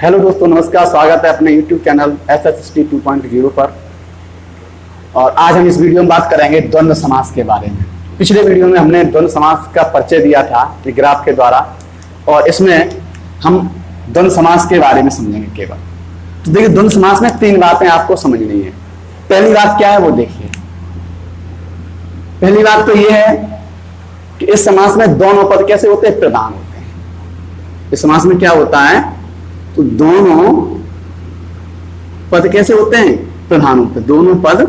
Hello दोस्तों, नमस्कार। स्वागत है अपने YouTube चैनल SSST 2.0 पर। और आज हम इस वीडियो में बात करेंगे द्वंद्व समास के बारे में। पिछले वीडियो में हमने द्वंद्व समास का परिचय दिया था ग्राफ के द्वारा, और इसमें हम द्वंद्व समास के बारे में समझेंगे केवल। तो देखिए, द्वंद्व समास में तीन बातें आपको समझनी है। पहली बात क्या है वो देखिए। पहली बात तो ये है कि इस समास में दोनों पद कैसे होते हैं? प्रधान होते हैं। इस समास में क्या होता है? तो दोनों पद कैसे होते हैं? प्रधान होते हैं। दोनों पद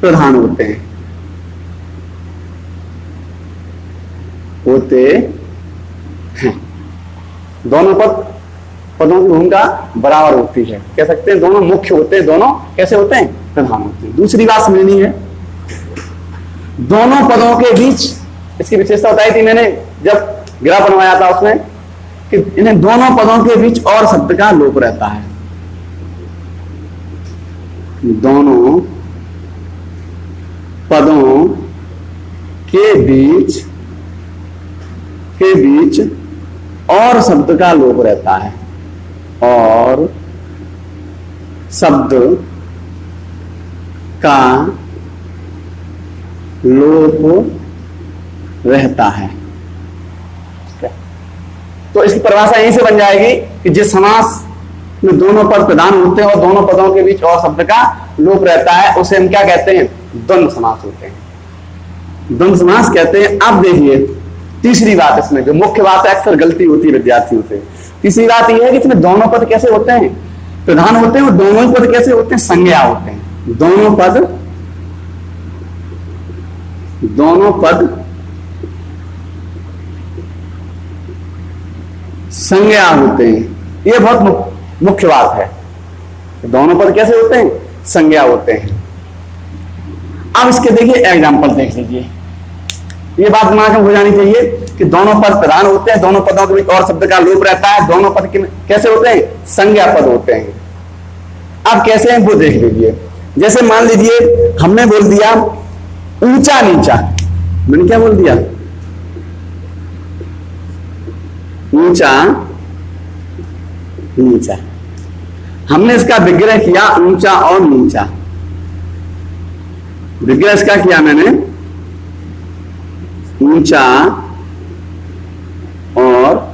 प्रधान होते हैं, दोनों पदों की भूमिका बराबर होती है। कह सकते हैं दोनों मुख्य होते हैं, दोनों कैसे होते हैं? प्रधान होते हैं। दूसरी बात समझनी है, दोनों पदों के बीच इसकी विशेषता बताई थी मैंने जब ग्राफ बनवाया था उसमें, कि इन्हें दोनों पदों के बीच और शब्द का लोप रहता है। दोनों पदों के बीच और शब्द का लोप रहता है, और शब्द का लोप रहता है। तो इसकी परिभाषा यहीं से बन जाएगी कि जिस समास में दोनों पद प्रधान होते हैं और दोनों पदों के बीच और शब्द का लोप रहता है, उसे हम क्या कहते हैं? द्वंद्व समास होते हैं, द्वंद्व समास कहते हैं। अब देखिए तीसरी बात, इसमें जो मुख्य बात है, अक्सर गलती होती है विद्यार्थियों से। तीसरी बात यह है कि इसमें दोनों पद कैसे होते हैं? प्रधान होते हैं। और दोनों ही पद कैसे होते हैं? संज्ञा होते हैं। दोनों पद संज्ञा होते हैं। यह बहुत मुख्य बात है। दोनों पद कैसे होते हैं? संज्ञा होते हैं। अब इसके देखिए एग्जांपल देख लीजिए। ये बात दिमाग में हो जानी चाहिए कि दोनों पद प्रधान होते हैं, दोनों पदों के बीच और शब्द का लोप रहता है, दोनों पद कैसे होते हैं? संज्ञा पद होते हैं। अब कैसे हैं वो देख लीजिए। जैसे मान लीजिए हमने बोल दिया ऊंचा नीचा। मैंने क्या बोल दिया? ऊंचा नीचा। हमने इसका विग्रह किया ऊंचा और नीचा। विग्रह इसका किया मैंने ऊंचा और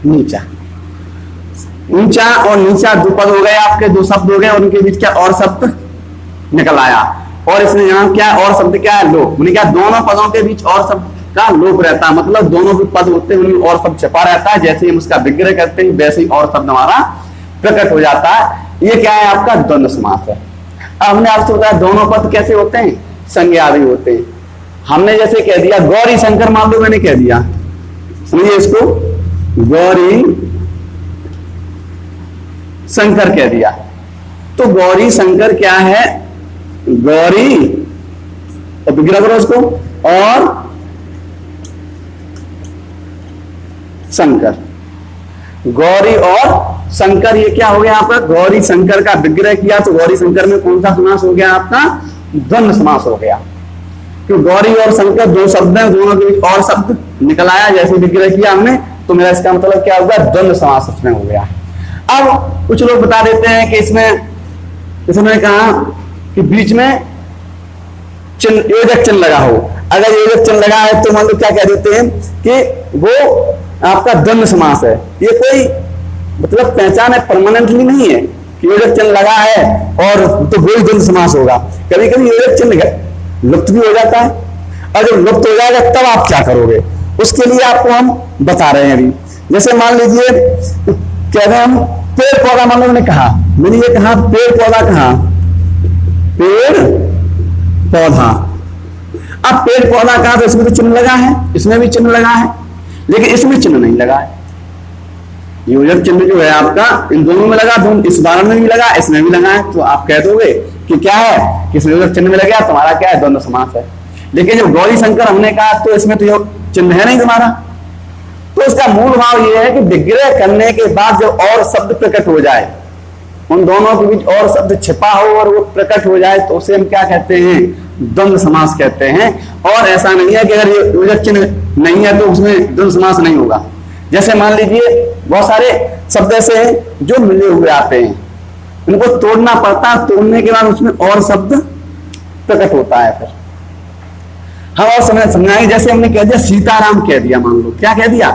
नीचा। ऊंचा और नीचा दो पद हो गए आपके, दो शब्द हो गए, और उनके बीच क्या और शब्द निकल आया। और इसमें यहां क्या और शब्द क्या है? लोप। मैंने क्या दोनों पदों के बीच और शब्द का लोप रहता है, मतलब दोनों भी पद होते हैं उनमें और शब्द छिपा रहता है। जैसे ही हम उसका विग्रह करते हैं वैसे ही और शब्द हमारा प्रकट हो जाता है। ये क्या है? आपका द्वंद्व समास है। अब हमने आपसे बताया दोनों पद कैसे होते हैं? संज्ञावी होते हैं। हमने जैसे कह दिया गौरी शंकर, मान लो मैंने कह दिया, समझिए इसको, गौरी शंकर कह दिया। तो गौरी शंकर क्या है? गौरी, और विग्रह करो उसको, और शंकर। गौरी और शंकर, ये क्या हो गया आपका? गौरी शंकर का विग्रह किया तो गौरी शंकर में कौन सा समास हो गया आपका? द्वंद्व समास हो गया। क्यों? गौरी और शंकर दो शब्द हैं, दोनों के बीच और शब्द निकल आया जैसे विग्रह किया हमने, तो मेरा इसका मतलब क्या होगा? द्वंद्व समास इसमें हो गया। अब कुछ लोग बता देते हैं कि इसमें कहा कि बीच में चिन्ह, योजक चिन्ह लगा हो। अगर योजक चिन्ह लगा है तो मान लो क्या कह देते हैं कि वो आपका द्वंद्व समास है। ये कोई मतलब पहचान है, परमानेंटली नहीं है कि योजक चिन्ह लगा है और तो वही द्वंद्व समास होगा। कभी कभी योजक चिन्ह लुप्त भी हो जाता है, और जब लुप्त हो जाएगा तब आप क्या करोगे, उसके लिए आपको हम बता रहे हैं अभी। जैसे मान लीजिए कह रहे हैं हम पेड़ पौधा, मान लो मैंने ये कहा पेड़ पौधा, कहा पेड़ पौधा। अब पेड़ पौधा कहा तो इसमें तो चिन्ह लगा है, इसमें भी चिन्ह लगा है, लेकिन इसमें चिन्ह नहीं लगा है। योजक चिन्ह जो है आपका इन दोनों में लगा, दोनों इस उदाहरण में भी लगा, इसमें भी लगा है। तो आप कह दोगे कि क्या है? कि इसमें योजक चिन्ह में लग गया, तुम्हारा क्या है? द्वंद्व समास है। लेकिन जब गौरी शंकर हमने कहा तो इसमें तो चिन्ह है नहीं तुम्हारा। तो इसका मूल भाव यह है कि विग्रह करने के बाद जब और शब्द प्रकट हो जाए, उन दोनों के बीच और शब्द छिपा हो और वो प्रकट हो जाए, तो उसे हम क्या कहते हैं? द्वंद्व समास कहते हैं। और ऐसा नहीं है कि अगर ये योजक चिन्ह नहीं है तो उसमें द्वंद्व समास नहीं होगा। जैसे मान लीजिए बहुत सारे शब्द ऐसे हैं जो मिले हुए आते हैं, इनको तोड़ना पड़ता है, तोड़ने के बाद उसमें और शब्द प्रकट होता है। फिर हम और समझाएंगे। जैसे हमने कह दिया सीताराम कह दिया, मान लो क्या कह दिया,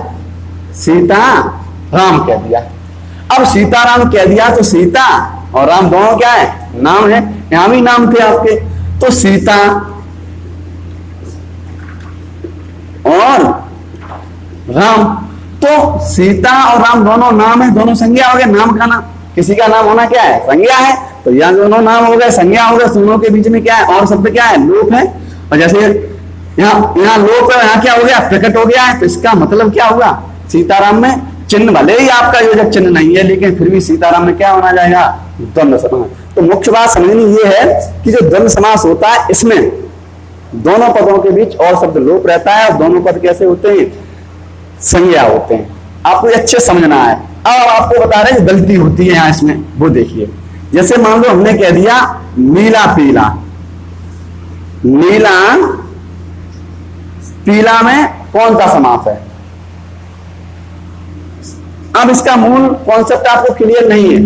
सीता राम कह दिया। अब सीताराम कह दिया तो सीता और राम दोनों क्या है, नाम है, यहां भी नाम थे आपके, तो सीता और राम, तो सीता और राम दोनों नाम है, दोनों संज्ञा हो गए। नाम का नाम, किसी का नाम होना क्या है, संज्ञा है, तो यहां दोनों नाम हो गए, संज्ञा हो गए, दोनों के बीच में क्या है, और शब्द क्या है, लोप है। और जैसे यहाँ लोप है, यहाँ क्या हो गया, प्रकट हो गया है, तो इसका मतलब क्या हुआ, सीताराम में चिन्ह भले ही आपका योजक चिन्ह नहीं है, लेकिन फिर भी सीताराम में क्या होना जाएगा, द्वंद्व समास। तो मुख्य बात समझनी ये है कि जो द्वंद्व समास होता है इसमें दोनों पदों के बीच और शब्द लोप रहता है, और दोनों पद कैसे होते हैं, संज्ञा होते हैं। आपको अच्छे समझना है। अब आपको बता रहे हैं गलती होती है यहां इसमें, वो देखिए। जैसे मान लो हमने कह दिया नीला पीला, नीला पीला में कौन सा समास है। अब इसका मूल कॉन्सेप्ट आपको क्लियर नहीं है,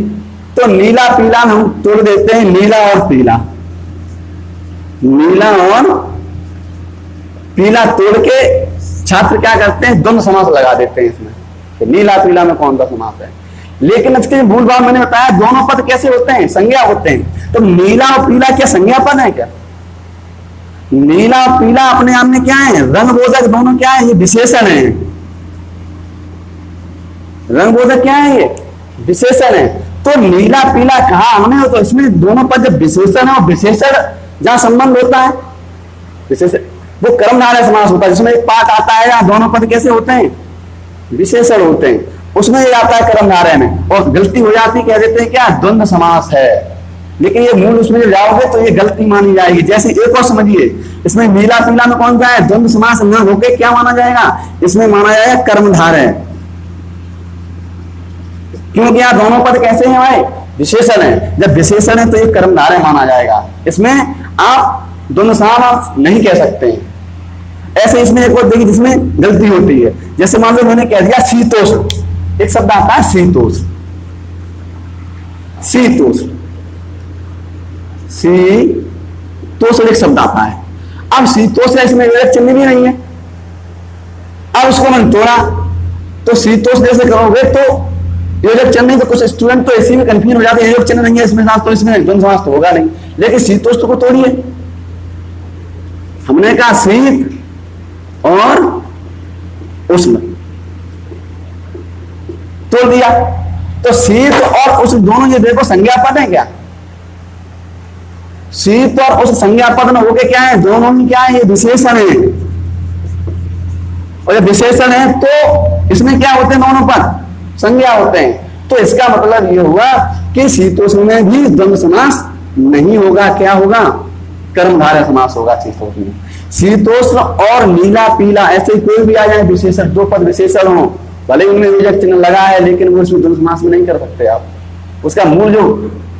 तो नीला पीला हम तोड़ देते हैं, नीला और पीला, नीला और पीला तोड़ के छात्र क्या करते हैं, द्वंद्व समास लगा देते हैं इसमें, तो नीला पीला में कौन सा समास है। लेकिन इसके मूल बात मैंने बताया, दोनों पद कैसे होते हैं, संज्ञा होते हैं। तो नीला और पीला क्या संज्ञा पद है क्या, नीला और पीला अपने आप में क्या है, रंग बोधक दोनों क्या है, ये विशेषण है। रंग बोधक क्या है, ये विशेषण है। तो नीला पीला कहा हमने, तो इसमें दोनों पद जब विशेषण है, और विशेषण जहां संबंध होता है, विशेषण वो कर्मधारय समास होता है, जिसमें एक पाठ आता है, या दोनों पद कैसे होते हैं, विशेषण होते हैं, उसमें ये आता है कर्मधारय में। और गलती हो जाती, कह देते हैं क्या, द्वंद्व समास है, लेकिन ये मूल उसमें जब जाओगे तो ये गलती मानी जाएगी। जैसे एक और समझिए, इसमें नीला पीला में कौन सा है, द्वंद्व समास न होके क्या माना जाएगा, इसमें माना जाएगा कर्मधारय, क्योंकि यहाँ दोनों पद कैसे हैं भाई, विशेषण है। जब विशेषण है तो ये कर्मधारय माना जाएगा, इसमें आप द्वंद्व समास नहीं कह सकते हैं। ऐसे इसमें एक और देखिए जिसमें गलती होती है, जैसे मान लो मैंने कह दिया शीतोष्ण, एक शब्द आता है शीतोष्ण, शीतोष्ण, शीतोष्ण एक शब्द आता है। अब शीतोष्ण इसमें योजक चिन्ह भी नहीं है, अब उसको मैंने तोड़ा, तो शीतोष्ण जैसे करोगे तो योजक चिन्ह नहीं, तो कुछ स्टूडेंट तो इसी में कंफ्यूज हो जाते हैं, योजक चिन्ह नहीं है इसमें, तो इसमें द्वंद्व समास तो होगा नहीं। लेकिन शीतोष्ण को तोड़िए, हमने कहा शीत और उष्ण तोड़ दिया, तो शीत और उष्ण दोनों ये देखो संज्ञा पद है क्या, शीत और उष्ण संज्ञा पद में होके क्या है, दोनों ही क्या है, ये विशेषण है। और जब विशेषण है तो इसमें क्या होते हैं, दोनों पद संज्ञा होते हैं। तो इसका मतलब ये हुआ कि शीतोष्ण में भी द्वंद्व समास नहीं होगा, क्या होगा, कर्मधारय समास होगा शीतोष्ण में। शीतोष्ण और नीला पीला ऐसे ही कोई भी आ जाए विशेषण, दो पद विशेषण हो, भले उनमें योजक चिन्ह लगा है, लेकिन वो उसमें द्वंद्व समास में नहीं कर सकते आप। उसका मूल जो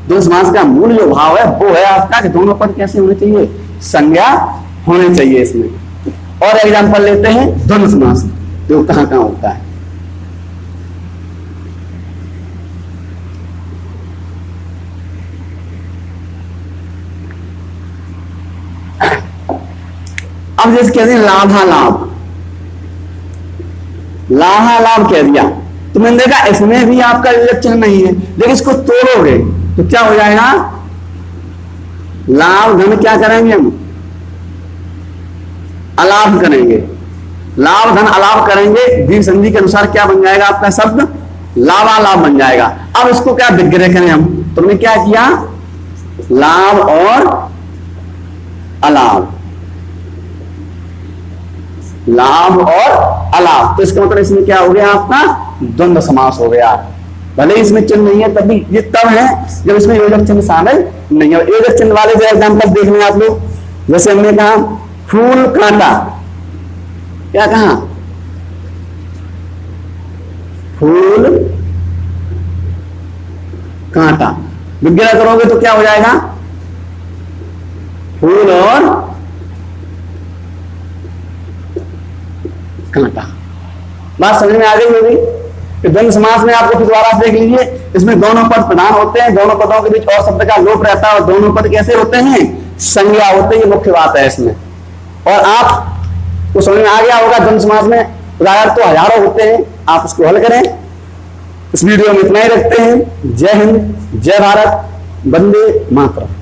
द्वंद्व समास का मूल जो भाव है वो है आपका कि दोनों पद कैसे होने चाहिए, संज्ञा होने चाहिए इसमें। और एग्जाम्पल लेते हैं द्वंद्व समास, जो कहां कहां होता है। अब जैसे कह दिया लाभालाभ, लाभालाभ कह दिया, तो मैंने देखा इसमें भी आपका योजक चिन्ह नहीं है, लेकिन इसको तोड़ोगे तो क्या हो जाएगा, लाभ धन क्या करेंगे हम, अलाभ करेंगे, लाभ धन अलाभ करेंगे, दीर्घ संधि के अनुसार क्या बन जाएगा आपका शब्द, लाभालाभ बन जाएगा। अब इसको क्या विग्रह करें हम, तो हमने क्या किया, लाभ और अलाभ, लाभ और अलाभ, तो इसका मतलब इसमें क्या हो गया आपका, द्वंद्व समास हो गया। भले ही इसमें चिन्ह नहीं है, तभी ये तब है जब इसमें योजक चिन्ह शामिल नहीं है। योजक चिन्ह वाले जो एग्जाम्पल देख लें आप लोग, जैसे हमने कहा फूल कांटा, क्या कहा, फूल कांटा, विग्रह करोगे तो क्या हो जाएगा, फूल और कांटा। बात समझ में आ गई होगी कि द्वंद्व समास में आपको फिर दोबारा देख लीजिए, इसमें दोनों पद प्रधान होते हैं, दोनों पदों के बीच और शब्द का लोप रहता है, और दोनों पद कैसे होते हैं, संज्ञा होते हैं। ये मुख्य बात है इसमें। और आप को समझ में आ गया होगा, द्वंद्व समास में उदाहरण तो हजारों होते हैं, आप उसको हल करें। इस वीडियो में इतना ही रखते हैं। जय हिंद, जय भारत, वंदे मातरम।